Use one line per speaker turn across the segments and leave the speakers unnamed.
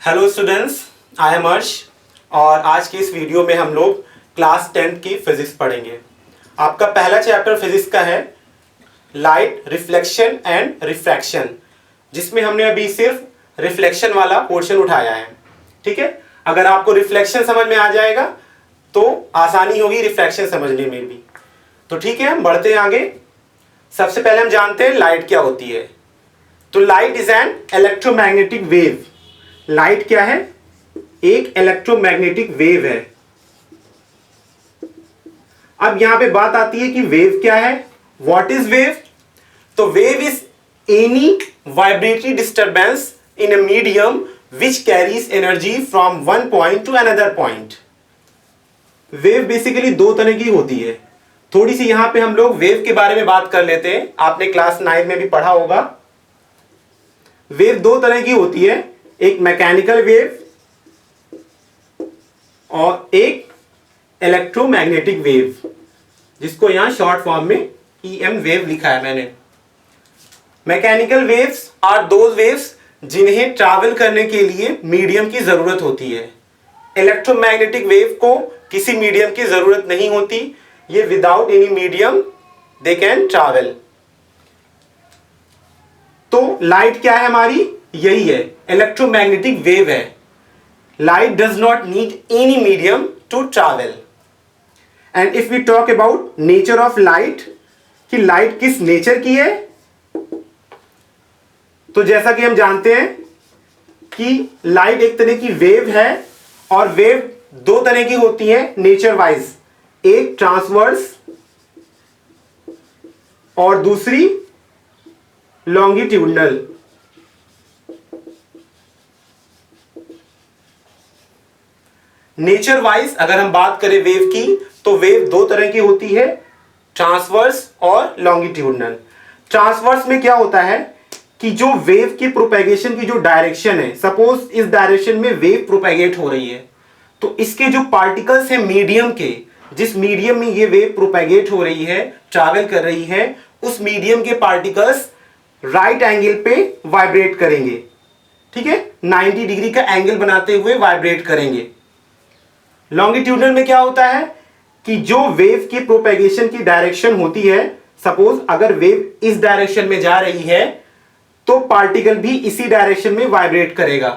Hello students, I am हर्ष और आज के इस वीडियो में हम लोग क्लास 10th की फिजिक्स पढ़ेंगे। आपका पहला चैप्टर फिजिक्स का है लाइट, रिफ्लेक्शन एंड रिफ्रैक्शन, जिसमें हमने अभी सिर्फ रिफ्लेक्शन वाला पोर्शन उठाया है। ठीक है, अगर आपको रिफ्लेक्शन समझ में आ जाएगा तो आसानी होगी रिफ्रैक्शन समझने में भी। तो ठीक है, हम बढ़ते हैं आगे। सबसे पहले हम जानते हैं लाइट क्या होती है। तो light is an electromagnetic wave. Light क्या है? एक इलेक्ट्रोमैग्नेटिक वेव है। अब यहां पे बात आती है कि वेव क्या है, व्हाट इज वेव। तो wave is any vibratory disturbance in a medium which carries energy from one point two another point. Wave basically दो तरह की होती है। थोड़ी सी यहां पे हम लोग वेव के बारे में बात कर लेते हैं। आपने क्लास 9 में भी पढ़ा होगा। वेव दो तरह की होती है, एक मैकेनिकल वेव और एक इलेक्ट्रोमैग्नेटिक वेव, जिसको यहां शॉर्ट फॉर्म में EM वेव लिखा है मैंने। Mechanical waves are those waves जिन्हें ट्रैवल करने के लिए मीडियम की जरूरत होती है। इलेक्ट्रोमैग्नेटिक वेव को किसी मीडियम की जरूरत नहीं होती, ये without any medium they can travel. तो लाइट क्या है हमारी? यही है, इलेक्ट्रोमैग्नेटिक वेव है। Light does not need any medium to travel. And if we talk about nature of light, कि लाइट किस नेचर की है, तो जैसा कि हम जानते हैं कि लाइट एक तरह की वेव है और वेव दो तरह की होती है नेचर वाइज, एक ट्रांसवर्स और दूसरी लॉन्गिट्यूडनल। नेचर वाइज अगर हम बात करें वेव की, तो वेव दो तरह की होती है, ट्रांसवर्स और लॉन्गिट्यूडनल। ट्रांसवर्स में क्या होता है कि जो वेव की प्रोपेगेशन की जो डायरेक्शन है, सपोज इस डायरेक्शन में वेव प्रोपेगेट हो रही है, तो इसके जो पार्टिकल्स हैं मीडियम के, जिस मीडियम में ये वेव प्रोपेगेट हो रही है, ट्रैवल कर रही है, उस मीडियम के पार्टिकल्स राइट एंगल पे वाइब्रेट करेंगे। ठीक है, 90 डिग्री का एंगल बनाते हुए वाइब्रेट करेंगे। लॉन्गिट्यूडनल में क्या होता है कि जो वेव की प्रोपेगेशन की डायरेक्शन होती है, सपोज अगर वेव इस डायरेक्शन में जा रही है तो पार्टिकल भी इसी डायरेक्शन में वाइब्रेट करेगा।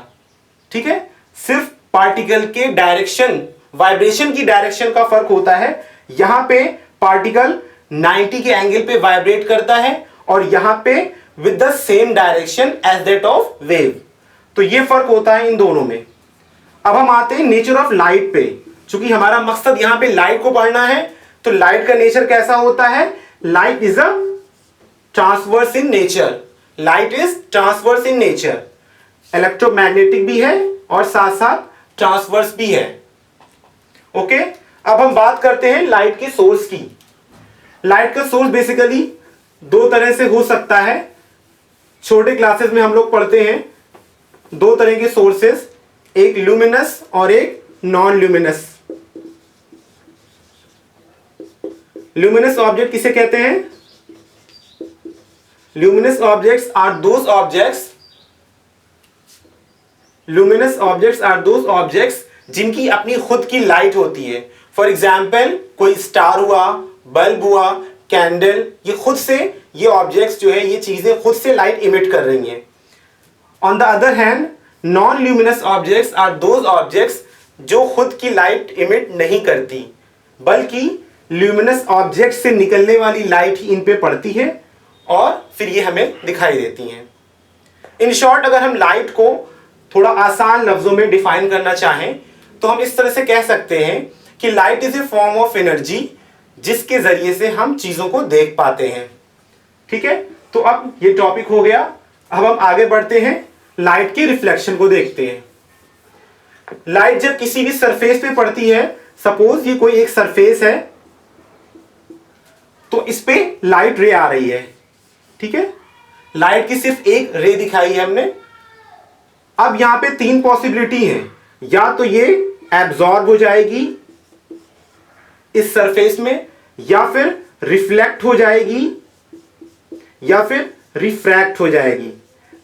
ठीक है, सिर्फ पार्टिकल के डायरेक्शन, वाइब्रेशन की डायरेक्शन का फर्क होता है। यहां पे पार्टिकल 90 के एंगल पे वाइब्रेट करता है और यहां पे with the same direction as that of wave. तो ये फर्क होता है इन दोनों में। अब हम आते हैं नेचर ऑफ लाइट पे। चूंकि हमारा मकसद यहां पे लाइट को पढ़ना है, तो लाइट का नेचर कैसा होता है? Light is a transverse in nature. Light is transverse in nature. Electromagnetic भी है और साथ साथ ट्रांसवर्स भी है। ओके, अब हम बात करते हैं लाइट के सोर्स की। लाइट का सोर्स बेसिकली दो तरह से हो सकता है। छोटे क्लासेस में हम लोग पढ़ते हैं दो तरह के सोर्सेस, एक ल्यूमिनस और एक नॉन ल्यूमिनस। ल्यूमिनस ऑब्जेक्ट किसे कहते हैं? Luminous objects are those objects, luminous objects are those objects जिनकी अपनी खुद की लाइट होती है। फॉर एग्जाम्पल कोई स्टार हुआ, बल्ब हुआ, कैंडल, ये खुद से, ये ऑब्जेक्ट्स जो है, ये चीजें खुद से लाइट इमिट कर रही हैं। On the other hand, non luminous objects are those objects जो खुद की लाइट इमिट नहीं करती, बल्कि ल्यूमिनस ऑब्जेक्ट से निकलने वाली लाइट ही इन पे पड़ती है और फिर ये हमें दिखाई देती हैं। इन शॉर्ट, अगर हम लाइट को थोड़ा आसान लफ्जों में डिफाइन करना चाहें तो हम इस तरह से कह सकते हैं कि light is a form of energy जिसके जरिए से हम चीजों को देख पाते हैं। ठीक है, तो अब ये टॉपिक हो गया। अब हम आगे बढ़ते हैं, लाइट के रिफ्लेक्शन को देखते हैं। लाइट जब किसी भी सरफेस पे पड़ती है, सपोज ये कोई एक सरफेस है, तो इस पे लाइट रे आ रही है। ठीक है, लाइट की सिर्फ एक रे दिखाई है हमने। अब यहां पे तीन पॉसिबिलिटी है, या तो ये एब्जॉर्ब हो जाएगी इस सरफेस में, या फिर रिफ्लेक्ट हो जाएगी, या फिर रिफ्रैक्ट हो जाएगी।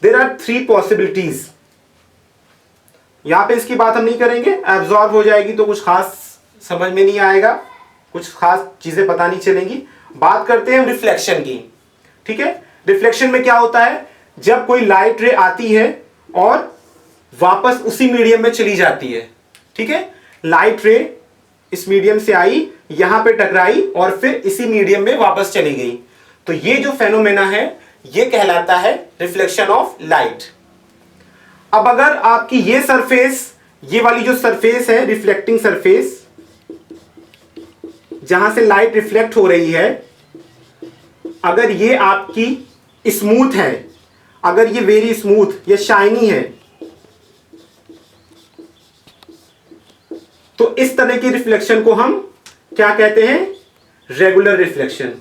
There are three possibilities. यहां पे इसकी बात हम नहीं करेंगे, एब्जॉर्ब हो जाएगी तो कुछ खास समझ में नहीं आएगा, कुछ खास चीजें पता नहीं चलेंगी। बात करते हैं हम रिफ्लेक्शन की। ठीक है, रिफ्लेक्शन में क्या होता है, जब कोई लाइट रे आती है और वापस उसी मीडियम में चली जाती है। ठीक है, लाइट रे इस मीडियम से आई, यहां पे टकराई और फिर इसी मीडियम में वापस चली गई, तो ये जो फेनोमेना है ये कहलाता है रिफ्लेक्शन ऑफ लाइट। अब अगर आपकी ये सरफेस, ये वाली जो सरफेस है रिफ्लेक्टिंग सरफेस, जहां से लाइट रिफ्लेक्ट हो रही है, अगर ये आपकी स्मूथ है, अगर ये वेरी स्मूथ या शाइनी है, तो इस तरह की रिफ्लेक्शन को हम क्या कहते हैं, रेगुलर रिफ्लेक्शन।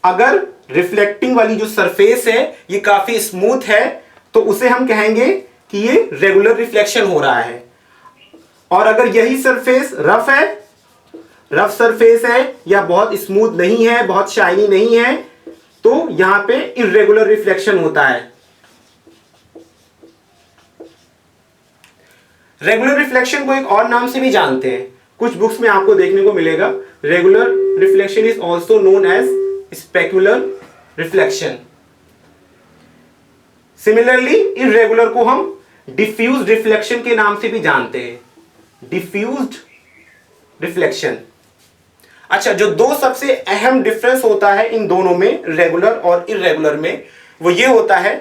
अगर रिफ्लेक्टिंग वाली जो सरफेस है ये काफी स्मूथ है तो उसे हम कहेंगे कि ये रेगुलर रिफ्लेक्शन हो रहा है। और अगर यही सरफेस रफ है, रफ सरफेस है या बहुत स्मूथ नहीं है, बहुत शाइनी नहीं है, तो यहां पे इर्रेगुलर रिफ्लेक्शन होता है। रेगुलर रिफ्लेक्शन को एक और नाम से भी जानते हैं, कुछ बुक्स में आपको देखने को मिलेगा। Regular reflection is also known as specular reflection. Similarly irregular को हम डिफ्यूज्ड रिफ्लेक्शन के नाम से भी जानते हैं, डिफ्यूज्ड रिफ्लेक्शन। अच्छा, जो दो सबसे अहम डिफरेंस होता है इन दोनों में, रेगुलर और इर्रेगुलर में, वो ये होता है,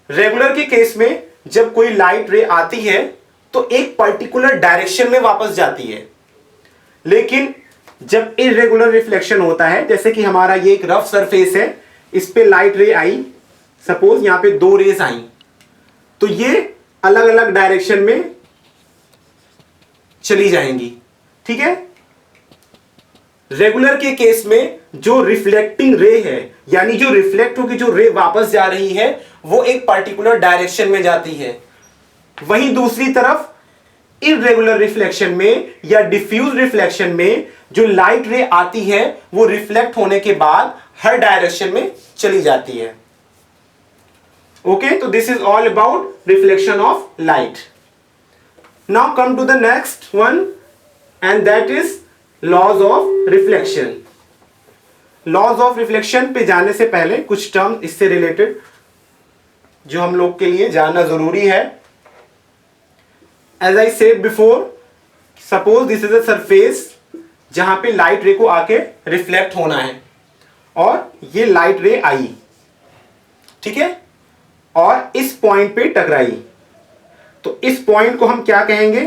रेगुलर के केस में जब कोई लाइट रे आती है तो एक पर्टिकुलर डायरेक्शन में वापस जाती है, लेकिन जब इर्रेगुलर रिफ्लेक्शन होता है, जैसे कि हमारा ये एक रफ सरफेस है, इस पे लाइट रे आई, सपोज यहां पे दो रेज आई, तो ये अलग अलग डायरेक्शन में चली जाएंगी। ठीक है, रेगुलर के केस में जो रिफ्लेक्टिंग रे है, यानी जो रिफ्लेक्ट होकर जो रे वापस जा रही है, वो एक पर्टिकुलर डायरेक्शन में जाती है। वहीं दूसरी तरफ इर्रेगुलर रिफ्लेक्शन में या डिफ्यूज रिफ्लेक्शन में जो लाइट रे आती है वो रिफ्लेक्ट होने के बाद हर डायरेक्शन में चली जाती है। ओके, तो this is all about reflection of light. Now come to the next one and that is laws of reflection. Laws of reflection पे जाने से पहले कुछ टर्म इससे रिलेटेड जो हम लोग के लिए जानना जरूरी है। As I said before, suppose this is a surface जहां पे लाइट रे को आके रिफ्लेक्ट होना है और ये लाइट रे आई, ठीक है, और इस पॉइंट पे टकराई, तो इस पॉइंट को हम क्या कहेंगे,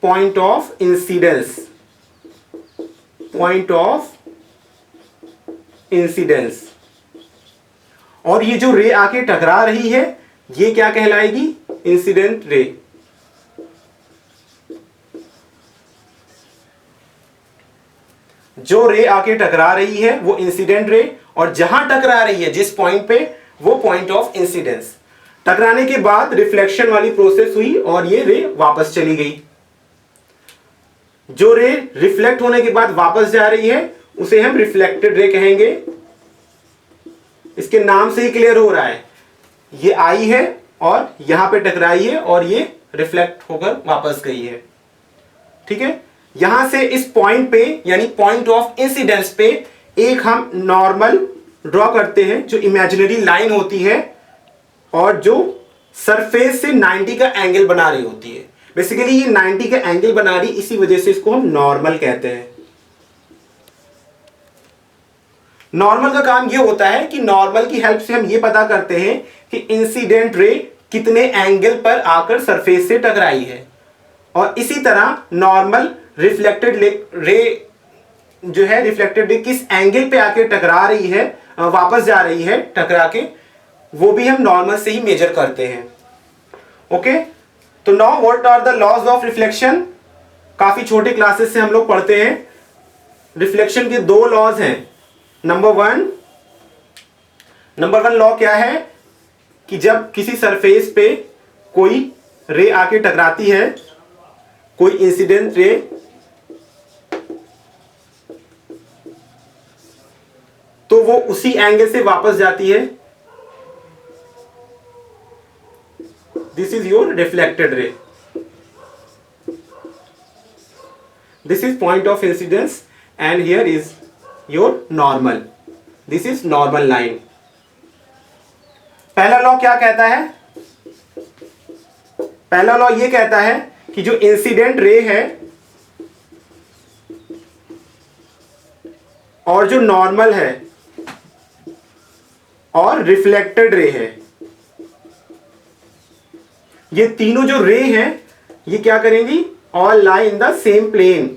point of incidence. Point of incidence. और ये जो रे आके टकरा रही है ये क्या कहलाएगी, इंसिडेंट रे। जो रे आके टकरा रही है वो इंसिडेंट रे, और जहां टकरा रही है जिस पॉइंट पे, वो पॉइंट ऑफ इंसिडेंस। टकराने के बाद रिफ्लेक्शन वाली प्रोसेस हुई और ये रे वापस चली गई। जो रे रिफ्लेक्ट होने के बाद वापस जा रही है उसे हम रिफ्लेक्टेड रे कहेंगे। इसके नाम से ही क्लियर हो रहा है, ये आई है और यहां पे टकराई है और ये रिफ्लेक्ट होकर वापस गई है। ठीक है, यहां से इस पॉइंट पे यानी पॉइंट ऑफ इंसिडेंस पे एक हम नॉर्मल ड्रॉ करते हैं, जो इमेजिनरी लाइन होती है और जो सरफेस से 90 का एंगल बना रही होती है। बेसिकली ये 90 का एंगल बना रही, इसी वजह से इसको हम नॉर्मल कहते हैं। नॉर्मल का काम ये होता है कि नॉर्मल की हेल्प से हम ये पता करते हैं कि इंसिडेंट रे कितने एंगल पर आकर सरफेस से टकराई है, और इसी तरह नॉर्मल रिफ्लेक्टेड रे जो है, रिफ्लेक्टेड रे किस एंगल पे आके टकरा रही है, वापस जा रही है टकरा के, वो भी हम नॉर्मल से ही मेजर करते हैं। ओके, तो now what are the laws of reflection. काफी छोटे क्लासेस से हम लोग पढ़ते हैं। रिफ्लेक्शन के दो लॉज हैं। नंबर वन लॉ क्या है कि जब किसी सरफेस पे कोई रे आके टकराती है, कोई इंसिडेंट रे, तो वो उसी एंगल से वापस जाती है this is your reflected ray, this is point of incidence and here is your normal, this is normal line. पहला लॉ क्या कहता है? पहला लॉ ये कहता है कि जो इंसिडेंट रे है और जो नॉर्मल है और रिफ्लेक्टेड रे है, ये तीनों जो रे हैं ये क्या करेंगी? All lie in the same plane.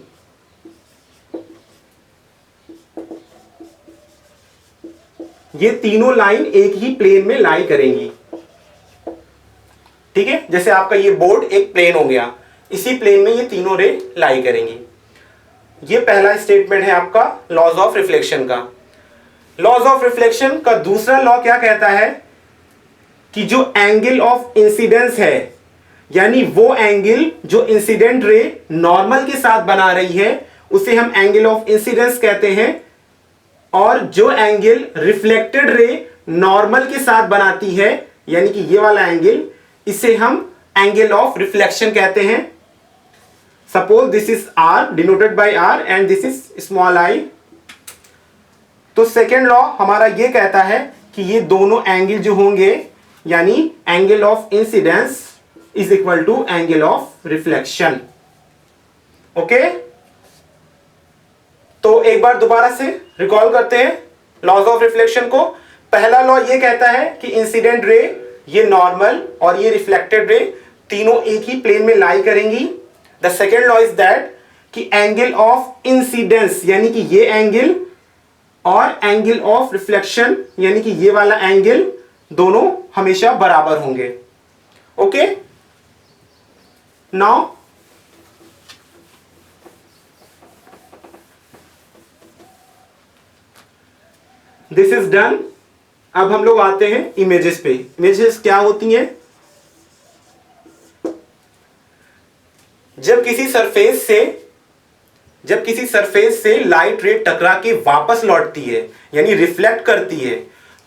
ये तीनों लाइन एक ही प्लेन में लाई करेंगी, ठीक है। जैसे आपका ये बोर्ड एक प्लेन हो गया, इसी प्लेन में ये तीनों रे लाई करेंगी। ये पहला स्टेटमेंट है आपका लॉज ऑफ रिफ्लेक्शन का। लॉज ऑफ रिफ्लेक्शन का दूसरा लॉ क्या कहता है कि जो एंगल ऑफ इंसिडेंस है, यानी वो एंगल जो इंसिडेंट रे नॉर्मल के साथ बना रही है उसे हम एंगल ऑफ इंसिडेंस कहते हैं, और जो एंगल रिफ्लेक्टेड रे नॉर्मल के साथ बनाती है यानी कि ये वाला एंगल, इसे हम एंगल ऑफ रिफ्लेक्शन कहते हैं। Suppose this is R, denoted by R, and this is small i. तो सेकेंड लॉ हमारा ये कहता है कि ये दोनों एंगल जो होंगे यानी angle of incidence is equal to angle of reflection. Okay, तो एक बार दोबारा से रिकॉल करते हैं लॉज ऑफ रिफ्लेक्शन को। पहला लॉ ये कहता है कि इंसिडेंट रे, ये नॉर्मल और ये रिफ्लेक्टेड रे तीनों एक ही प्लेन में लाई करेंगी। The second law is that कि एंगल ऑफ इंसिडेंस यानी कि ये एंगल और एंगल ऑफ रिफ्लेक्शन यानी कि ये वाला एंगल दोनों हमेशा बराबर होंगे। Okay, now this is done. अब हम लोग आते हैं इमेजेस पे। इमेजेस क्या होती हैं? जब किसी सरफेस से लाइट रे टकरा के वापस लौटती है यानी रिफ्लेक्ट करती है,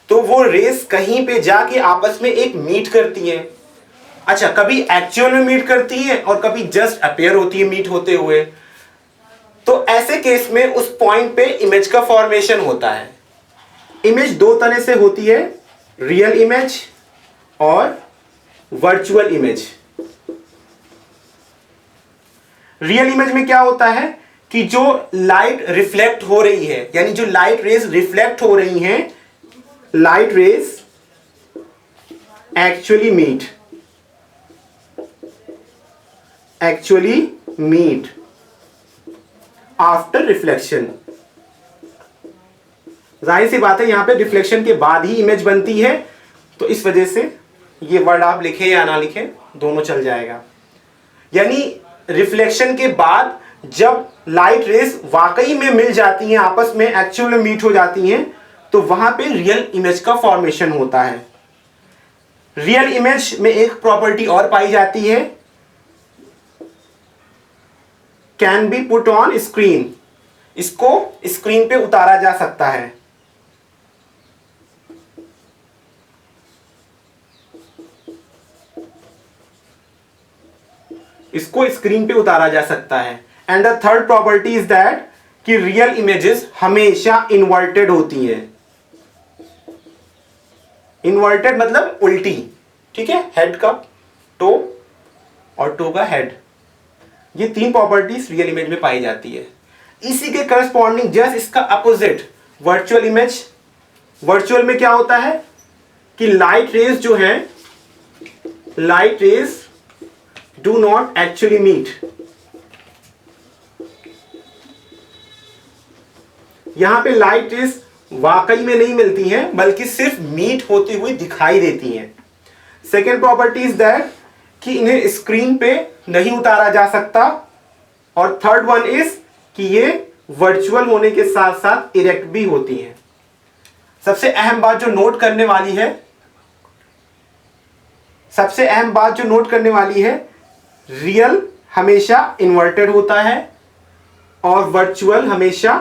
तो वो रेस कहीं पे जाके आपस में एक मीट करती है। अच्छा, कभी एक्चुअल में मीट करती है और कभी जस्ट अपीयर होती है मीट होते हुए। तो ऐसे केस में उस पॉइंट पे इमेज का फॉर्मेशन होता है। इमेज दो तरह से होती है, रियल इमेज और वर्चुअल इमेज। रियल इमेज में क्या होता है कि जो लाइट रिफ्लेक्ट हो रही है यानी जो लाइट रेज रिफ्लेक्ट हो रही हैं, light rays actually meet after reflection. जाहिर सी बात है यहां पे रिफ्लेक्शन के बाद ही इमेज बनती है, तो इस वजह से ये वर्ड आप लिखें या ना लिखें दोनों चल जाएगा। यानी रिफ्लेक्शन के बाद जब लाइट रेस वाकई में मिल जाती हैं, आपस में एक्चुअल में मीट हो जाती हैं, तो वहां पे रियल इमेज का फॉर्मेशन होता है। रियल इमेज में एक प्रॉपर्टी और पाई जाती है, can be put on screen. इसको स्क्रीन पे उतारा जा सकता है। इसको स्क्रीन पे उतारा जा सकता है। And the third property is that कि रियल इमेजेस हमेशा इन्वर्टेड होती हैं। इन्वर्टेड मतलब उल्टी, ठीक है, हेड का टो और टो का हेड, ये तीन प्रॉपर्टीज रियल इमेज में पाई जाती है। इसी के करस्पॉन्डिंग जस्ट इसका अपोजिट वर्चुअल इमेज। वर्चुअल में क्या होता है कि लाइट रेज जो है, light rays do not actually meet. यहां पे लाइट रेज वाकई में नहीं मिलती हैं, बल्कि सिर्फ मीट होती हुई दिखाई देती हैं। सेकेंड प्रॉपर्टी इज दैट कि इन्हें स्क्रीन पे नहीं उतारा जा सकता। और थर्ड वन इज कि ये वर्चुअल होने के साथ साथ इरेक्ट भी होती हैं। सबसे अहम बात जो नोट करने वाली है, रियल हमेशा इन्वर्टेड होता है और वर्चुअल हमेशा